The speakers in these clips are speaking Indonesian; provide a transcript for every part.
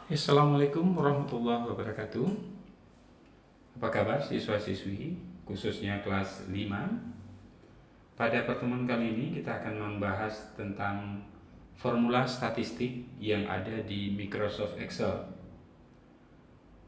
Assalamualaikum warahmatullahi wabarakatuh. Apa kabar siswa-siswi, khususnya kelas 5? Pada pertemuan kali ini kita akan membahas tentang formula statistik yang ada di Microsoft Excel.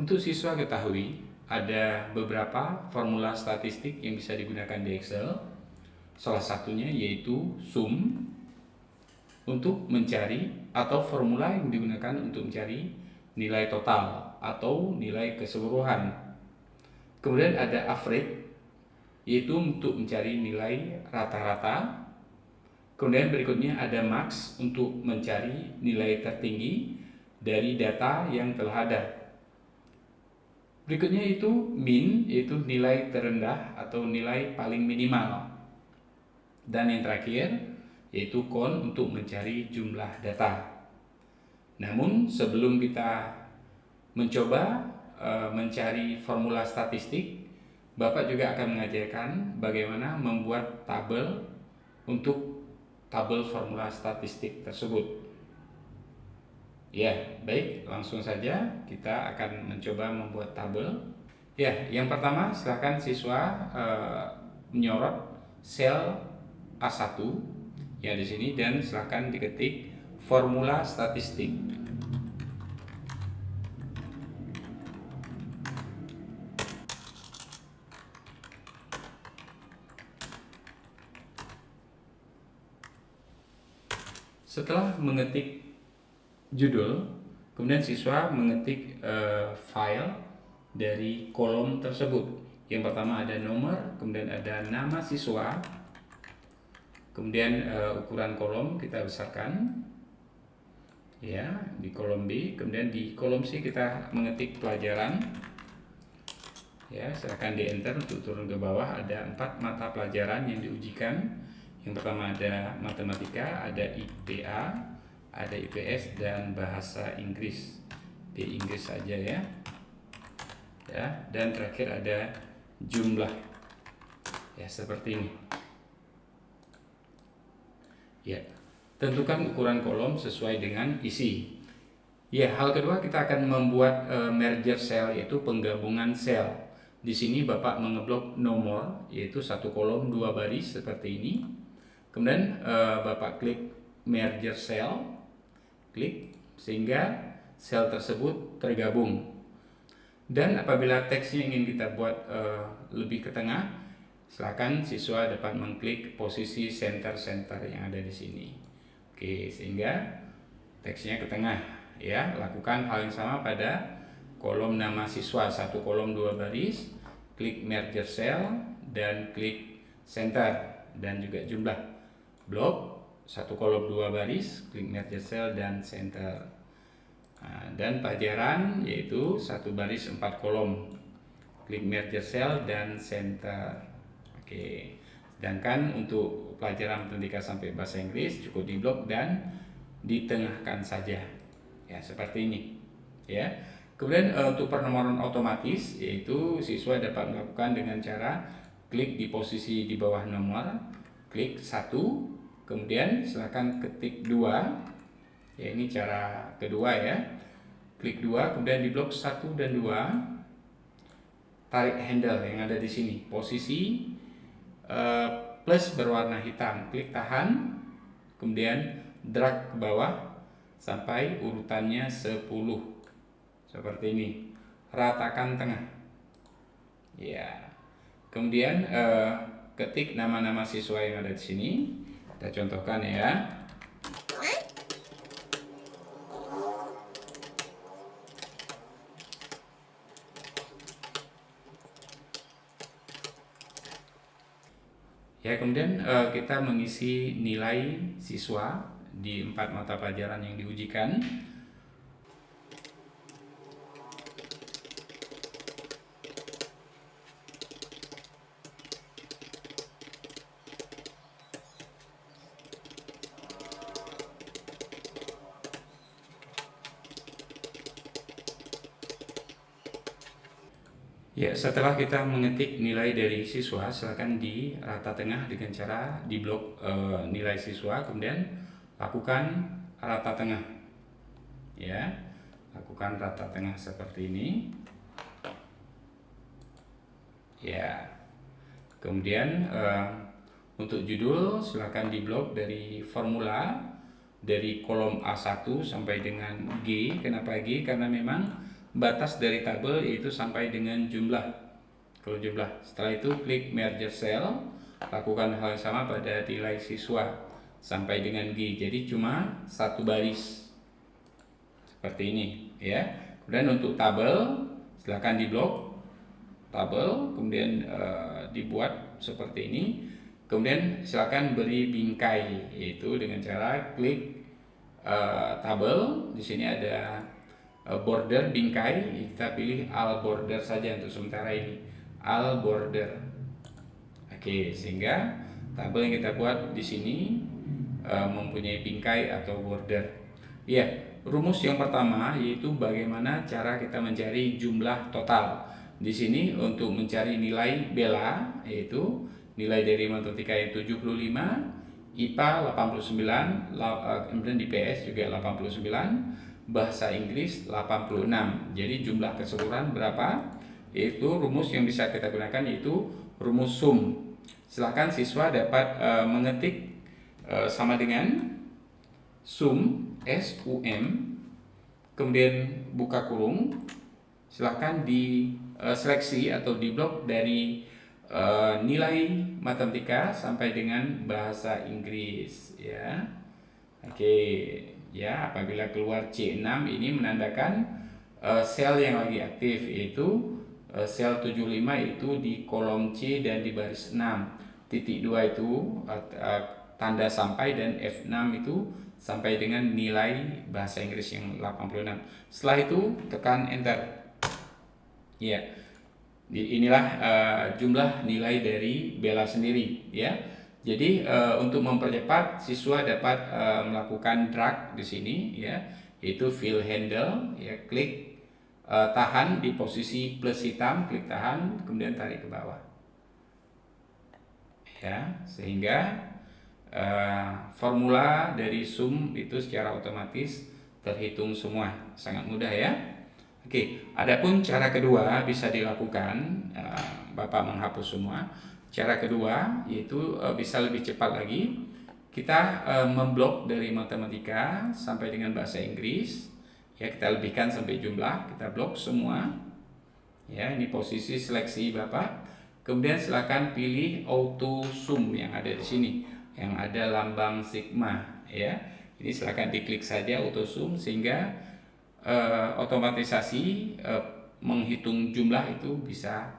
Untuk siswa ketahui, ada beberapa formula statistik yang bisa digunakan di Excel. Salah satunya yaitu sum untuk mencari, atau formula yang digunakan untuk mencari nilai total atau nilai keseluruhan. Kemudian ada average, yaitu untuk mencari nilai rata-rata. Kemudian berikutnya ada max untuk mencari nilai tertinggi dari data yang telah ada. Berikutnya itu min, yaitu nilai terendah atau nilai paling minimal. Dan yang terakhir yaitu count untuk mencari jumlah data. Namun sebelum kita mencoba mencari formula statistik, Bapak juga akan mengajarkan bagaimana membuat tabel untuk tabel formula statistik tersebut. Ya, baik, langsung saja kita akan mencoba membuat tabel. Ya, yang pertama silakan siswa menyorot sel A1 ya di sini dan silakan diketik formula statistik. Setelah mengetik judul, kemudian siswa mengetik file dari kolom tersebut. Yang pertama ada nomor, kemudian ada nama siswa, kemudian ukuran kolom kita besarkan ya di kolom B, kemudian di kolom C kita mengetik pelajaran ya, silakan di enter untuk turun ke bawah. Ada 4 mata pelajaran yang diujikan. Yang pertama ada matematika, ada IPA, ada IPS, dan bahasa Inggris. Di Inggris saja ya. Ya, dan terakhir ada jumlah. Ya, seperti ini. Ya, tentukan ukuran kolom sesuai dengan isi. Ya, hal kedua kita akan membuat merger cell, yaitu penggabungan sel. Di sini Bapak mengeblok nomor, yaitu satu kolom 2 baris seperti ini. Kemudian Bapak klik merger cell, klik sehingga sel tersebut tergabung. Dan apabila teksnya ingin kita buat lebih ke tengah, silakan siswa dapat mengklik posisi center yang ada di sini. Oke, sehingga teksnya ke tengah ya. Lakukan hal yang sama pada kolom nama siswa, satu kolom 2 baris, klik merger cell dan klik center dan juga jumlah. Blok satu kolom 2 baris, klik merger cell dan center. Nah, dan pelajaran yaitu satu baris 4 kolom, klik merger cell dan center. Oke. Sedangkan untuk pelajaran matematika sampai bahasa Inggris cukup diblok dan ditengahkan saja. Ya, seperti ini. Ya. Kemudian untuk pernomoran otomatis yaitu siswa dapat melakukan dengan cara klik di posisi di bawah nomor, klik 1, kemudian silakan ketik 2. Ya, ini cara kedua ya. Klik 2, kemudian di blok 1 dan 2. Tarik handle yang ada di sini. Posisi plus berwarna hitam. Klik tahan, kemudian drag ke bawah sampai urutannya 10. Seperti ini. Ratakan tengah. Ya. Kemudian ketik nama-nama siswa yang ada di sini. Kita contohkan ya. Ya, kemudian kita mengisi nilai siswa di 4 mata pelajaran yang diujikan. Ya, setelah kita mengetik nilai dari siswa, silakan di rata tengah dengan cara di blok nilai siswa, kemudian lakukan rata tengah. Ya. lakukan rata tengah seperti ini. Ya. Kemudian untuk judul silakan diblok dari formula, dari kolom A1 sampai dengan G. Kenapa G? Karena memang batas dari tabel itu sampai dengan jumlah. Kalau jumlah, setelah itu klik merge cell, lakukan hal yang sama pada nilai siswa sampai dengan G. Jadi cuma satu baris seperti ini, ya. Kemudian untuk tabel silakan diblok tabel, kemudian dibuat seperti ini. Kemudian silakan beri bingkai, yaitu dengan cara klik tabel. Di sini ada border bingkai, kita pilih all border saja untuk sementara ini, all border. Oke, sehingga tabel yang kita buat di sini mempunyai bingkai atau border. Ya, rumus yang pertama yaitu bagaimana cara kita mencari jumlah total. Di sini untuk mencari nilai bela, yaitu nilai dari matematika yang 75, IPA 89, kemudian di PS juga 89, bahasa Inggris 86. Jadi jumlah keseluruhan berapa? Yaitu rumus yang bisa kita gunakan yaitu rumus sum. Silakan siswa dapat mengetik sama dengan sum, SUM, kemudian buka kurung. Silakan di seleksi atau diblok dari nilai matematika sampai dengan bahasa Inggris, ya. Oke, ya, apabila keluar C6 ini menandakan sel yang lagi aktif, yaitu sel 75 itu di kolom C dan di baris 6. Titik 2 itu tanda sampai, dan F6 itu sampai dengan nilai bahasa Inggris yang 86. Setelah itu tekan enter. Ya, inilah jumlah nilai dari bela sendiri, ya. Jadi untuk mempercepat, siswa dapat melakukan drag di sini, ya, yaitu fill handle, ya, klik tahan di posisi plus hitam, klik tahan, kemudian tarik ke bawah, ya, sehingga formula dari sum itu secara otomatis terhitung semua. Sangat mudah, ya. Oke, adapun cara kedua bisa dilakukan, Bapak menghapus semua. Cara kedua yaitu bisa lebih cepat lagi. Kita memblok dari matematika sampai dengan bahasa Inggris. Ya, kita lebihkan sampai jumlah, kita blok semua. Ya, ini posisi seleksi Bapak. Kemudian silakan pilih auto sum yang ada di sini, yang ada lambang sigma, ya. Ini silakan diklik saja auto sum sehingga otomatisasi menghitung jumlah itu bisa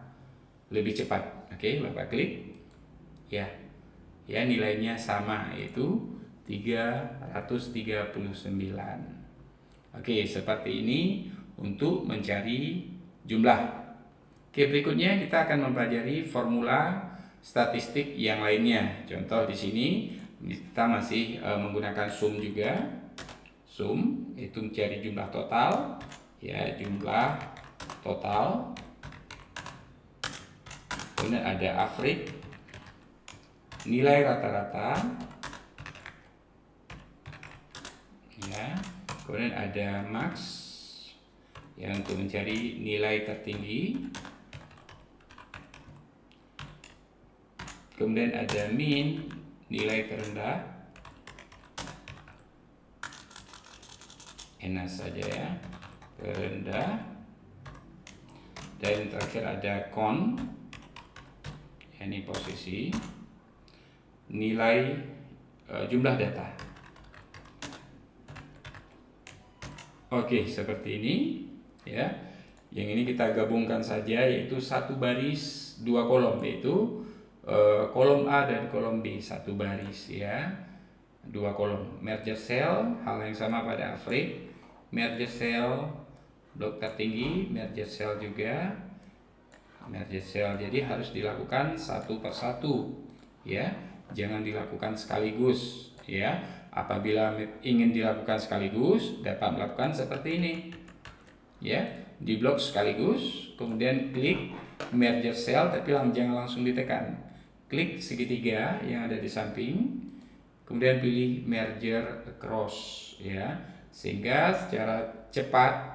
lebih cepat. Oke, Bapak klik, ya, ya, nilainya sama, yaitu 339. Oke, seperti ini untuk mencari jumlah. Oke, berikutnya kita akan mempelajari formula statistik yang lainnya. Contoh di sini kita masih menggunakan sum juga. Sum itu mencari jumlah total, ya, jumlah total. Kemudian ada average, nilai rata-rata, ya. Kemudian ada max, yang untuk mencari nilai tertinggi. Kemudian ada min, nilai terendah. Enak saja, ya, terendah. Dan terakhir ada con, ini posisi nilai jumlah data. Oke, seperti ini, ya. Yang ini kita gabungkan saja, yaitu satu baris dua kolom, yaitu kolom A dan kolom B, satu baris, ya, dua kolom. Merge cell, hal yang sama pada average. Merge cell blok tertinggi, merge cell juga, merge cell. Jadi harus dilakukan satu persatu, ya, jangan dilakukan sekaligus, ya. Apabila ingin dilakukan sekaligus, dapat melakukan seperti ini, ya, di blok sekaligus, kemudian klik merge cell, tapi jangan langsung ditekan. Klik segitiga yang ada di samping, kemudian pilih merger across, ya. sehingga secara cepat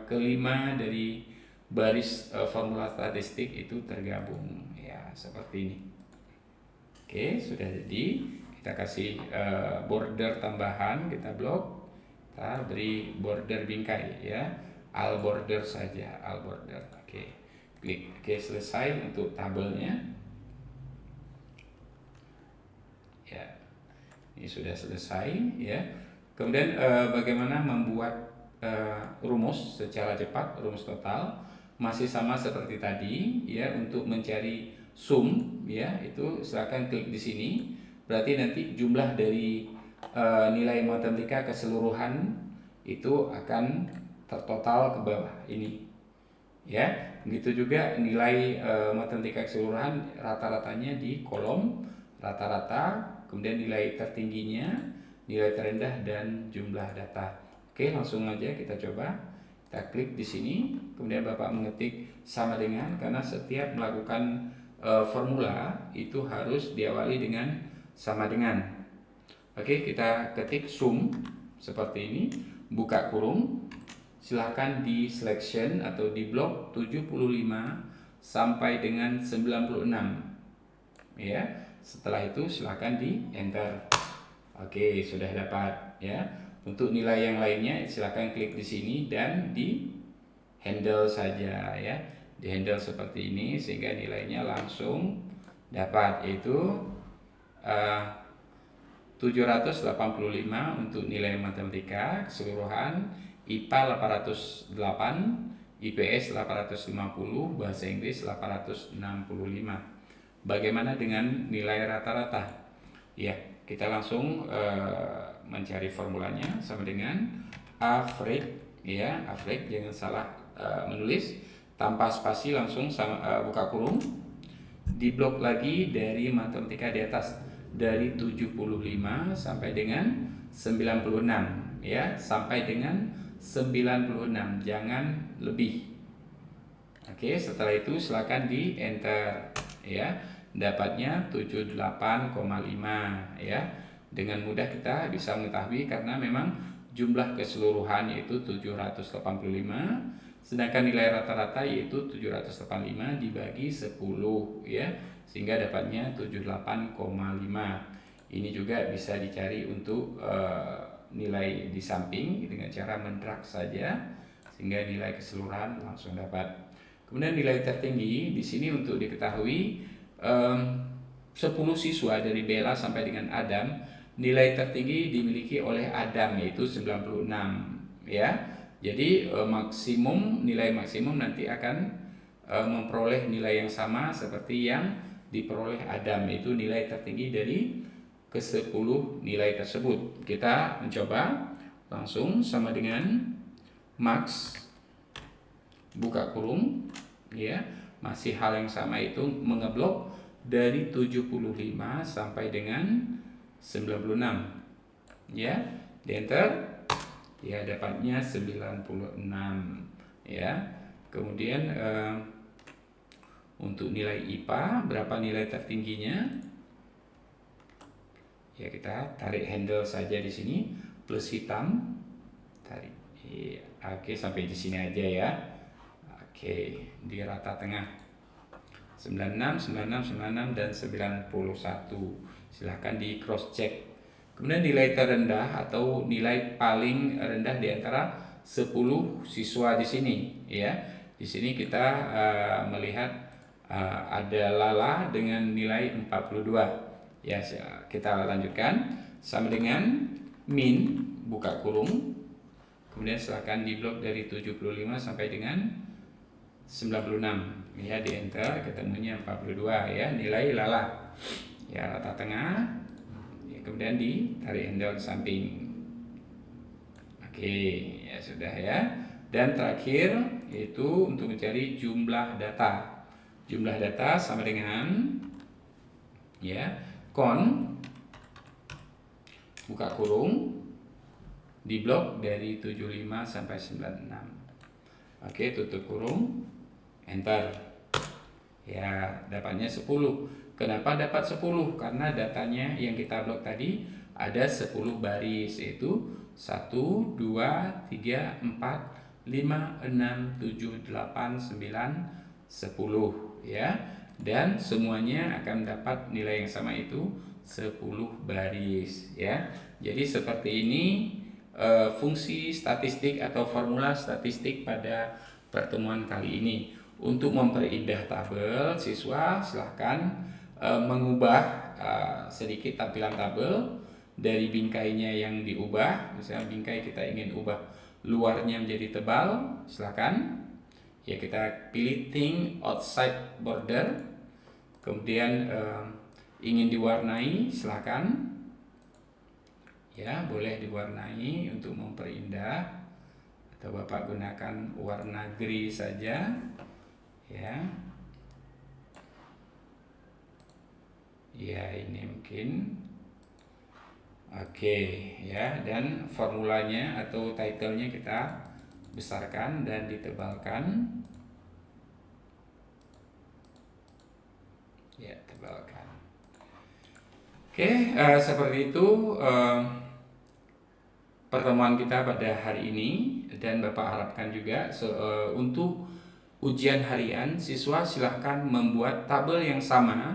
kelima dari baris formula statistik itu tergabung, ya seperti ini. Oke, sudah jadi. Kita kasih border tambahan, kita blok, kita beri border bingkai ya, all border saja, all border. Oke, klik. Oke, selesai untuk tabelnya. Ya, ini sudah selesai ya. Kemudian bagaimana membuat rumus secara cepat, rumus total masih sama seperti tadi ya. Untuk mencari sum ya, itu silakan klik di sini. Berarti nanti jumlah dari nilai matematika keseluruhan itu akan tertotal ke bawah ini ya. Begitu juga nilai matematika keseluruhan rata-ratanya di kolom rata-rata, kemudian nilai tertingginya, nilai terendah, dan jumlah data. Oke, langsung aja kita coba. Kita klik di sini, kemudian Bapak mengetik sama dengan, karena setiap melakukan formula itu harus diawali dengan sama dengan. Oke, kita ketik sum seperti ini, buka kurung. Silahkan di selection atau di blok 75 sampai dengan 96 ya. Setelah itu silahkan di enter. Oke, sudah dapat ya. Untuk nilai yang lainnya silahkan klik di sini dan di handle saja ya. Di handle seperti ini sehingga nilainya langsung dapat, yaitu 785 untuk nilai matematika keseluruhan, IPA 808, IPS 850, bahasa Inggris 865. Bagaimana dengan nilai rata-rata? Ya, kita langsung mencari formulanya sama dengan average ya, average, jangan salah menulis, tanpa spasi, langsung buka kurung, di blok lagi dari matematika di atas, dari 75 sampai dengan 96 ya, sampai dengan 96, jangan lebih. Oke, setelah itu silakan di enter ya. Dapatnya 78,5 ya. Dengan mudah kita bisa mengetahui karena memang jumlah keseluruhan yaitu 785, sedangkan nilai rata-rata yaitu 785 dibagi 10 ya, sehingga dapatnya 78,5. Ini juga bisa dicari untuk nilai di samping dengan cara mendrag saja sehingga nilai keseluruhan langsung dapat. Kemudian nilai tertinggi di sini untuk diketahui 10 siswa dari Bella sampai dengan Adam, nilai tertinggi dimiliki oleh Adam yaitu 96 ya. Jadi nilai maksimum nanti akan memperoleh nilai yang sama seperti yang diperoleh Adam, yaitu nilai tertinggi dari ke-10 nilai tersebut. Kita mencoba langsung sama dengan max, buka kurung ya, masih hal yang sama, itu mengeblok dari 75 sampai dengan 96 ya, di enter ya, dapatnya 96 ya. Kemudian untuk nilai IPA berapa nilai tertingginya ya, kita tarik handle saja di sini, plus hitam, tarik ya. Oke, sampai di sini aja ya. Oke, di rata tengah 96, 96, 96 dan 91. Silahkan di cross check. Kemudian nilai terendah atau nilai paling rendah di antara 10 siswa di sini ya. Di sini kita melihat ada Lala dengan nilai 42. Ya, kita lanjutkan sama dengan min, buka kurung. Kemudian silahkan di blok dari 75 sampai dengan 96 ya, di enter, ketemunya 42 ya, nilai Lala ya, rata tengah. Kemudian ditarik handle ke samping. Oke, ya sudah ya. Dan terakhir yaitu untuk mencari jumlah data. Jumlah data sama dengan ya, kon, buka kurung, di blok dari 75 sampai 96. Oke, tutup kurung, enter. Ya, dapatnya 10. Kenapa dapat 10? Karena datanya yang kita blok tadi ada 10 baris, yaitu 1, 2, 3, 4, 5, 6, 7, 8, 9, 10 ya. Dan semuanya akan dapat nilai yang sama, itu 10 baris ya. Jadi seperti ini fungsi statistik atau formula statistik pada pertemuan kali ini. Untuk memperindah tabel, siswa silahkan mengubah sedikit tampilan tabel dari bingkainya yang diubah. Misalnya bingkai kita ingin ubah luarnya menjadi tebal, silahkan ya, kita pilih thin outside border. Kemudian ingin diwarnai, silahkan ya, boleh diwarnai untuk memperindah, atau Bapak gunakan warna gray saja ya. Ya, ini mungkin oke ya. Dan formulanya atau titlenya kita besarkan dan ditebalkan ya, tebalkan. Oke, seperti itu pertemuan kita pada hari ini. Dan Bapak harapkan juga untuk ujian harian, siswa silahkan membuat tabel yang sama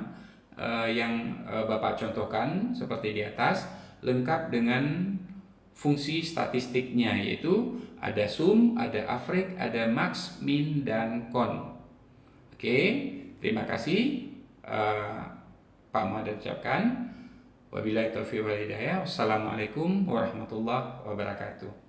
yang Bapak contohkan seperti di atas, lengkap dengan fungsi statistiknya, yaitu ada sum, ada average, ada max, min, dan con. Oke, terima kasih Pak Muhammad ucapkan. Wabillahi taufiq wal hidayah. Wassalamualaikum warahmatullahi wabarakatuh.